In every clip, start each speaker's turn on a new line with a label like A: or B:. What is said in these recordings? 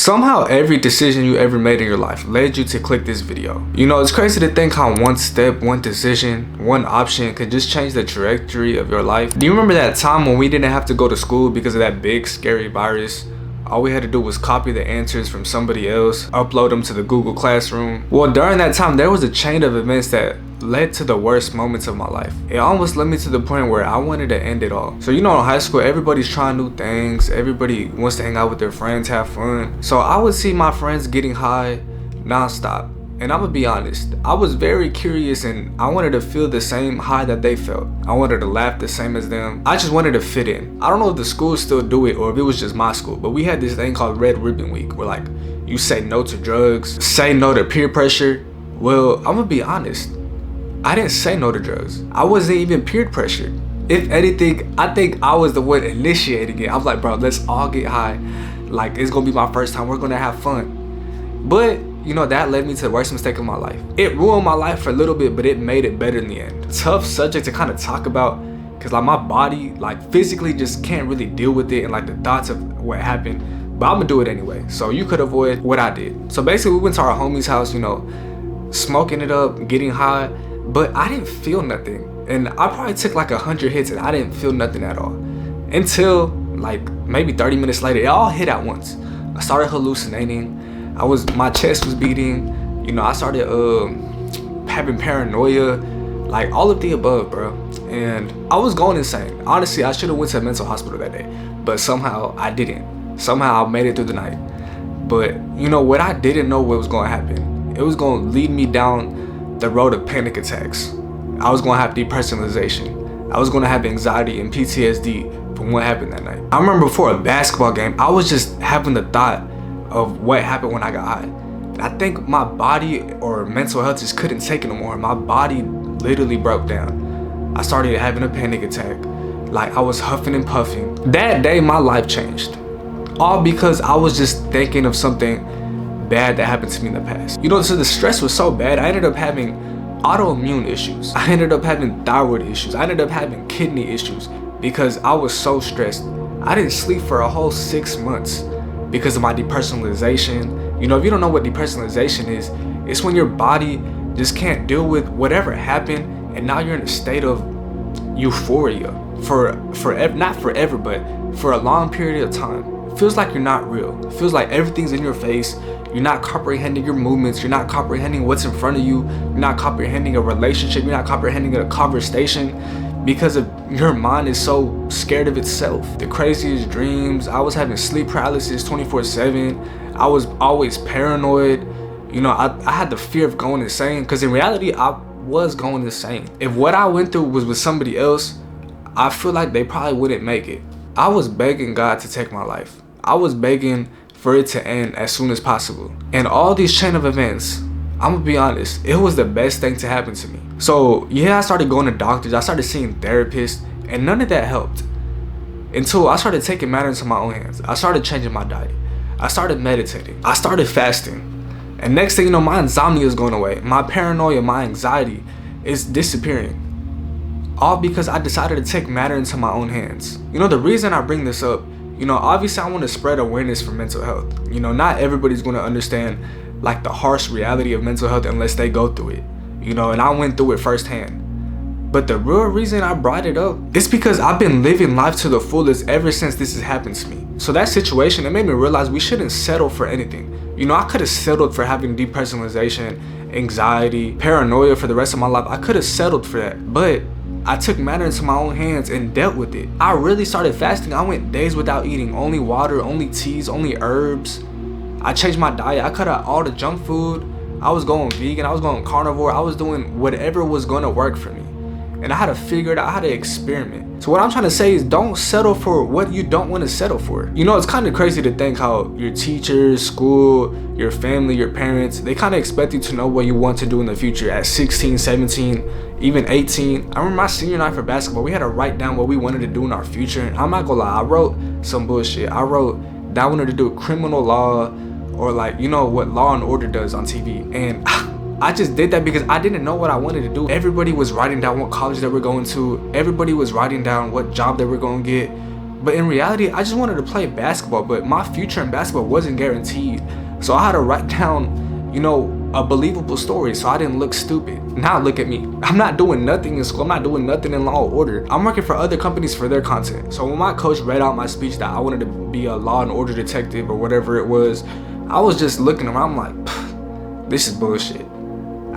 A: Somehow every decision you ever made in your life led you to click this video. You know, it's crazy to think how one step, one decision, one option could just change the trajectory of your life. Do you remember that time when we didn't have to go to school because of that big scary virus? All we had to do was copy the answers from somebody else, upload them to the Google Classroom. Well, during that time, there was a chain of events that led to the worst moments of my life. It almost led me to the point where I wanted to end it all. So you know, in high school, everybody's trying new things. Everybody wants to hang out with their friends, have fun. So I would see my friends getting high nonstop. And I'm gonna be honest, I was very curious and I wanted to feel the same high that they felt. I wanted to laugh the same as them. I just wanted to fit in. I don't know if the schools still do it or if it was just my school, but we had this thing called Red Ribbon Week where like you say no to drugs, say no to peer pressure. Well, I'm gonna be honest, I didn't say no to drugs. I wasn't even peer pressured. If anything, I think I was the one initiating it. I was like, bro, let's all get high. Like, it's gonna be my first time, we're gonna have fun. But you know, that led me to the worst mistake of my life. It ruined my life for a little bit, but it made it better in the end. Tough subject to kind of talk about, because like my body, like physically just can't really deal with it and like the thoughts of what happened, but I'm gonna do it anyway. So you could avoid what I did. So basically we went to our homie's house, you know, smoking it up, getting high, but I didn't feel nothing. And I probably took like 100 hits and I didn't feel nothing at all. Until like maybe 30 minutes later, it all hit at once. I started hallucinating. My chest was beating, you know, I started having paranoia, like all of the above, bro. And I was going insane. Honestly, I should have went to a mental hospital that day, but somehow I didn't. Somehow I made it through the night. But you know what, I didn't know what was going to happen. It was going to lead me down the road of panic attacks. I was going to have depersonalization. I was going to have anxiety and PTSD from what happened that night. I remember before a basketball game, I was just having the thought of what happened when I got high. I think my body or mental health just couldn't take it no more. My body literally broke down. I started having a panic attack. Like I was huffing and puffing. That day my life changed. All because I was just thinking of something bad that happened to me in the past. You know, so the stress was so bad, I ended up having autoimmune issues. I ended up having thyroid issues. I ended up having kidney issues because I was so stressed. I didn't sleep for a whole 6 months. Because of my depersonalization. You know, if you don't know what depersonalization is, it's when your body just can't deal with whatever happened and now you're in a state of euphoria for not forever, but for a long period of time. It feels like you're not real. It feels like everything's in your face. You're not comprehending your movements. You're not comprehending what's in front of you. You're not comprehending a relationship. You're not comprehending a conversation. Because of your mind is so scared of itself. The craziest dreams. I was having sleep paralysis 24/7. I was always paranoid. You know, I had the fear of going insane because in reality, I was going insane. If what I went through was with somebody else, I feel like they probably wouldn't make it. I was begging God to take my life. I was begging for it to end as soon as possible. And all these chain of events, I'm gonna be honest, it was the best thing to happen to me. So yeah, I started going to doctors, I started seeing therapists, and none of that helped. Until I started taking matters into my own hands. I started changing my diet. I started meditating. I started fasting. And next thing you know, my insomnia is going away. My paranoia, my anxiety is disappearing. All because I decided to take matter into my own hands. You know, the reason I bring this up, you know, obviously I want to spread awareness for mental health. You know, not everybody's going to understand like the harsh reality of mental health unless they go through it. You know, and I went through it firsthand. But the real reason I brought it up is because I've been living life to the fullest ever since this has happened to me. So that situation, it made me realize we shouldn't settle for anything. You know, I could have settled for having depersonalization, anxiety, paranoia for the rest of my life. I could have settled for that. But I took matter into my own hands and dealt with it. I really started fasting. I went days without eating. Only water, only teas, only herbs. I changed my diet. I cut out all the junk food. I was going vegan. I was going carnivore. I was doing whatever was going to work for me. And I had to figure it out, how to experiment. So what I'm trying to say is don't settle for what you don't want to settle for. You know, it's kind of crazy to think how your teachers, school, your family, your parents, they kind of expect you to know what you want to do in the future at 16, 17, even 18. I remember my senior night for basketball, we had to write down what we wanted to do in our future. And I'm not gonna lie, I wrote some bullshit. I wrote that I wanted to do criminal law or like, you know, what Law and Order does on TV. And I just did that because I didn't know what I wanted to do. Everybody was writing down what college they were going to. Everybody was writing down what job they were going to get. But in reality, I just wanted to play basketball, but my future in basketball wasn't guaranteed. So I had to write down, you know, a believable story so I didn't look stupid. Now look at me. I'm not doing nothing in school. I'm not doing nothing in Law and Order. I'm working for other companies for their content. So when my coach read out my speech that I wanted to be a Law and Order detective or whatever it was, I was just looking around like, this is bullshit.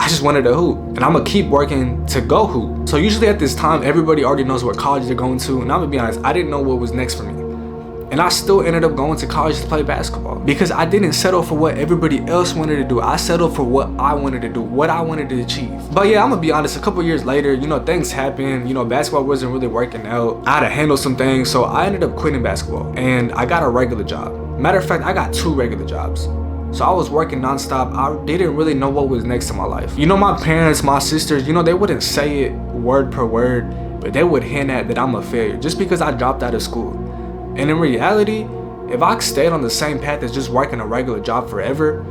A: I just wanted to hoop, and I'm gonna keep working to go hoop. So usually at this time, everybody already knows what college they're going to, and I'm gonna be honest, I didn't know what was next for me. And I still ended up going to college to play basketball because I didn't settle for what everybody else wanted to do. I settled for what I wanted to do, what I wanted to achieve. But yeah, I'm gonna be honest, a couple years later, you know, things happened. You know, basketball wasn't really working out. I had to handle some things, so I ended up quitting basketball and I got a regular job. Matter of fact, I got 2 regular jobs. So I was working nonstop. I didn't really know what was next in my life. You know, my parents, my sisters, you know, they wouldn't say it word per word, but they would hint at that I'm a failure just because I dropped out of school. And in reality, if I stayed on the same path as just working a regular job forever,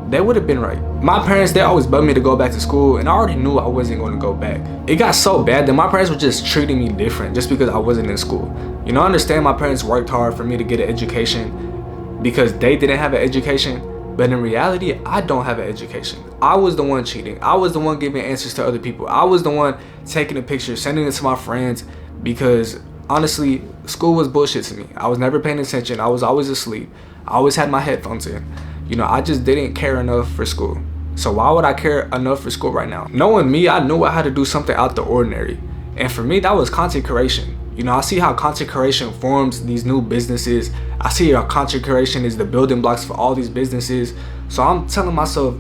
A: they would have been right. My parents, they always bugged me to go back to school, and I already knew I wasn't going to go back. It got so bad that my parents were just treating me different just because I wasn't in school. You know, I understand my parents worked hard for me to get an education because they didn't have an education, but in reality, I don't have an education. I was the one cheating. I was the one giving answers to other people. I was the one taking a picture, sending it to my friends because honestly, school was bullshit to me. I was never paying attention. I was always asleep. I always had my headphones in. You know, I just didn't care enough for school. So why would I care enough for school right now? Knowing me, I knew I had to do something out the ordinary. And for me, that was content creation. You know, I see how content creation forms these new businesses. I see how content creation is the building blocks for all these businesses. So I'm telling myself,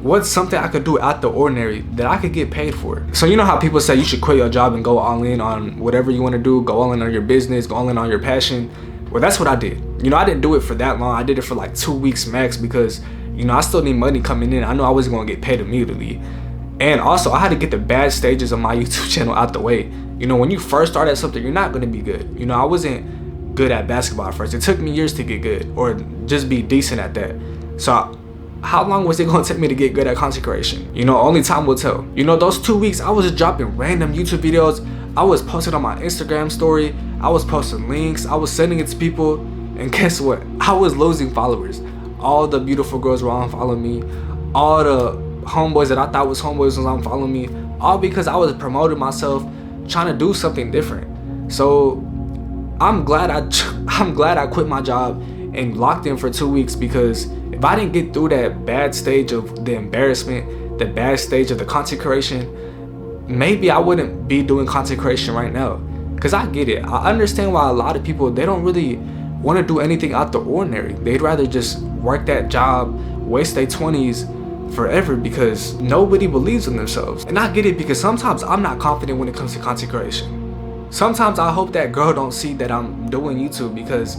A: what's something I could do out the ordinary that I could get paid for? So you know how people say you should quit your job and go all in on whatever you want to do, go all in on your business, go all in on your passion. Well, that's what I did. You know, I didn't do it for that long. I did it for like 2 weeks max because, you know, I still need money coming in. I know I wasn't going to get paid immediately. And also, I had to get the bad stages of my YouTube channel out the way. You know, when you first start at something, you're not going to be good. You know, I wasn't good at basketball at first. It took me years to get good or just be decent at that. So how long was it going to take me to get good at content creation? You know, only time will tell. You know, those 2 weeks, I was just dropping random YouTube videos. I was posting on my Instagram story. I was posting links. I was sending it to people. And guess what? I was losing followers. All the beautiful girls were unfollowing me. All the homeboys that I thought was homeboys was unfollowing me. All because I was promoting myself, trying to do something different. So I'm glad I quit my job and locked in for 2 weeks, because if I didn't get through that bad stage of the embarrassment, the bad stage of the content creation, maybe I wouldn't be doing content creation right now. Because I get it. I understand why a lot of people, they don't really want to do anything out the ordinary. They'd rather just work that job, waste their 20s forever because nobody believes in themselves. And I get it, because sometimes I'm not confident when it comes to content creation. Sometimes I hope that girl don't see that I'm doing YouTube, because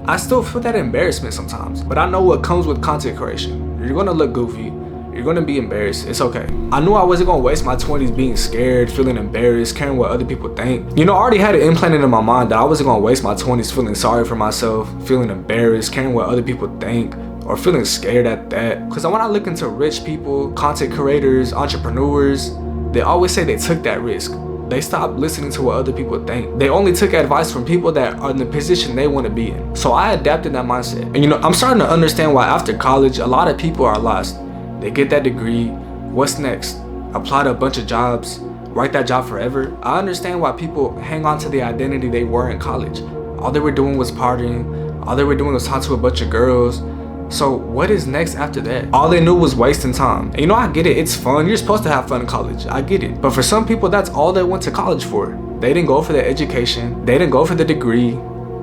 A: I still feel that embarrassment sometimes. But I know what comes with content creation. You're gonna look goofy. You're gonna be embarrassed. It's okay. I knew I wasn't gonna waste my 20s being scared, feeling embarrassed, caring what other people think. You know, I already had it implanted in my mind that I wasn't gonna waste my 20s feeling sorry for myself, feeling embarrassed, caring what other people think, or feeling scared at that. Because when I look into rich people, content creators, entrepreneurs, they always say they took that risk. They stopped listening to what other people think. They only took advice from people that are in the position they want to be in. So I adapted that mindset. And you know, I'm starting to understand why after college, a lot of people are lost. They get that degree. What's next? Apply to a bunch of jobs, work that job forever. I understand why people hang on to the identity they were in college. All they were doing was partying. All they were doing was talking to a bunch of girls. So what is next after that? All they knew was wasting time. And you know, I get it. It's fun. You're supposed to have fun in college. I get it. But for some people, that's all they went to college for. They didn't go for the education. They didn't go for the degree.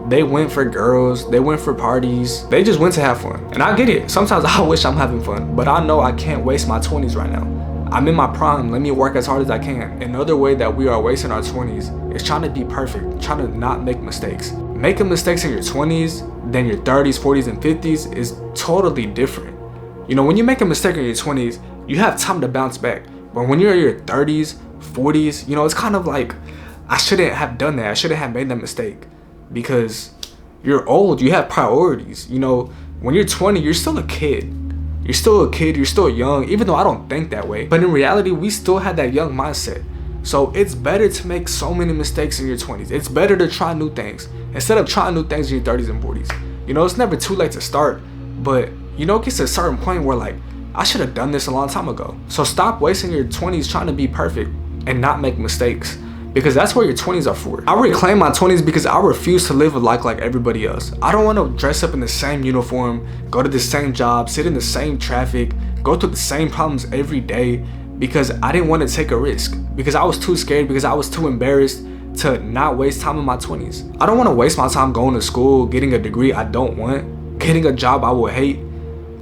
A: They went for girls. They went for parties. They just went to have fun. And I get it. Sometimes I wish I'm having fun, but I know I can't waste my 20s right now. I'm in my prime. Let me work as hard as I can. Another way that we are wasting our 20s is trying to be perfect, trying to not make mistakes. Making mistakes in your 20s, then your 30s, 40s, and 50s is totally different. You know, when you make a mistake in your 20s, you have time to bounce back. But when you're in your 30s, 40s, you know, it's kind of like, I shouldn't have done that. I shouldn't have made that mistake, because you're old, you have priorities. You know, when you're 20, you're still a kid. You're still a kid, you're still young, even though I don't think that way. But in reality, we still had that young mindset. So it's better to make so many mistakes in your 20s. It's better to try new things instead of trying new things in your 30s and 40s. You know, it's never too late to start, but you know, it gets to a certain point where like, I should have done this a long time ago. So stop wasting your 20s trying to be perfect and not make mistakes, because that's what your 20s are for. I reclaim my 20s because I refuse to live a life like everybody else. I don't want to dress up in the same uniform, go to the same job, sit in the same traffic, go through the same problems every day, because I didn't want to take a risk, because I was too scared, because I was too embarrassed to not waste time in my 20s. I don't want to waste my time going to school, getting a degree I don't want, getting a job I will hate,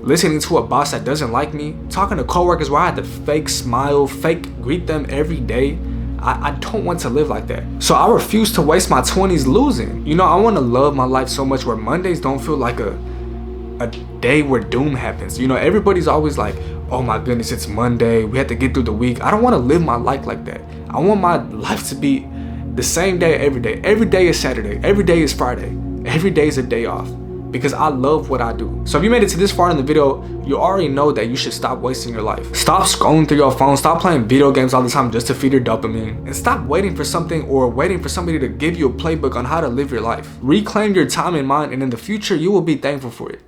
A: listening to a boss that doesn't like me, talking to coworkers where I had to fake smile, fake greet them every day. I don't want to live like that. So I refuse to waste my 20s losing. You know, I want to love my life so much where Mondays don't feel like a day where doom happens. You know, everybody's always like, oh my goodness, it's Monday, we have to get through the week. I don't want to live my life like that. I want my life to be the same day every day. Every day is Saturday, every day is Friday, every day is a day off, because I love what I do. So if you made it to this far in the video, you already know that you should stop wasting your life. Stop scrolling through your phone, stop playing video games all the time just to feed your dopamine, and stop waiting for something or waiting for somebody to give you a playbook on how to live your life. Reclaim your time and mind, and in the future, you will be thankful for it.